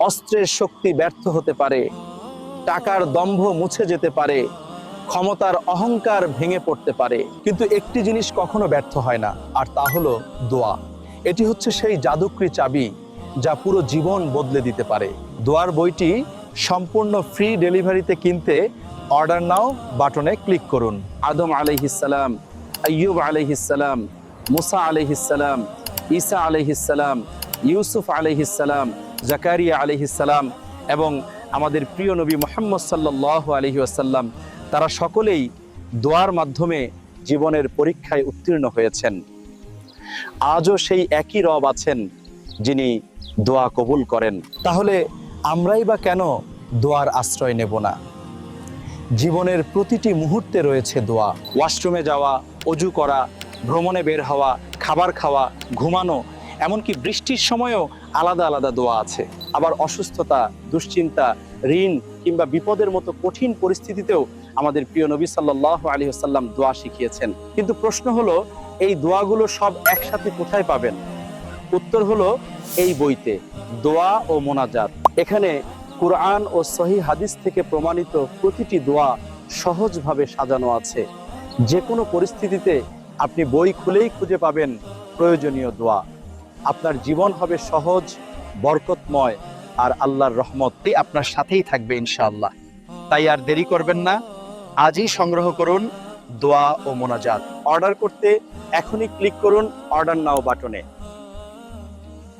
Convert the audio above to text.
অস্ত্রের শক্তি ব্যর্থ হতে পারে, টাকার দম্ভ মুছে যেতে পারে, ক্ষমতার অহংকার ভেঙে পড়তে পারে, কিন্তু একটি জিনিস কখনো ব্যর্থ হয় না, আর তা হলো দোয়া। এটি হচ্ছে সেই জাদুকরি চাবি যা পুরো জীবন বদলে দিতে পারে। দোয়ার বইটি সম্পূর্ণ ফ্রি ডেলিভারিতে কিনতে অর্ডার নাও বাটনে ক্লিক করুন। আদম আলাইহিসসালাম, আইয়ুব আলাইহিসসালাম, মুসা আলাইহিসসালাম, ঈসা আলাইহিসসালাম, ইউসুফ আলাইহিসসালাম, জাকারিয়া আলাইহিসসালাম এবং আমাদের প্রিয় নবী মুহাম্মদ সাল্লাল্লাহু আলাইহি ওয়াসাল্লাম, তারা সকলেই দোয়ার মাধ্যমে জীবনের পরীক্ষায় উত্তীর্ণ হয়েছেন। আজও সেই একই রব আছেন যিনি দোয়া কবুল করেন। তাহলে আমরাই বা কেন দোয়ার আশ্রয় নেব না? জীবনের প্রতিটি মুহূর্তে রয়েছে দোয়া। ওয়াশরুমে যাওয়া, অজু করা, ভ্রমণে বের হওয়া, খাবার খাওয়া, ঘুমানো, এমনকি বৃষ্টির সময়ও আলাদা আলাদা দোয়া আছে। আবার অসুস্থতা, দুশ্চিন্তা, ঋণ কিংবা বিপদের মতো কঠিন পরিস্থিতিতেও আমাদের প্রিয় নবী সাল্লাল্লাহু আলাইহি ওয়াসাল্লাম দোয়া শিখিয়েছেন। কিন্তু প্রশ্ন হলো, এই দোয়াগুলো সব একসাথে কোথায় পাবেন? উত্তর হলো এই বইতে, দোয়া ও মোনাজাত। এখানে কুরআন ও সহিহ হাদিস থেকে প্রমাণিত প্রতিটি দোয়া সহজভাবে সাজানো আছে। যে কোনো পরিস্থিতিতে আপনি বই খুলেই খুঁজে পাবেন প্রয়োজনীয় দোয়া। আপনার জীবন হবে সহজ, বরকতময়, আর আল্লাহর রহমতই আপনার সাথেই থাকবে ইনশাআল্লাহ। তাই আর দেরি করবেন না, আজই সংগ্রহ করুন দোয়া ও মোনাজাত। অর্ডার করতে এখনই ক্লিক করুন অর্ডার নাও বাটনে।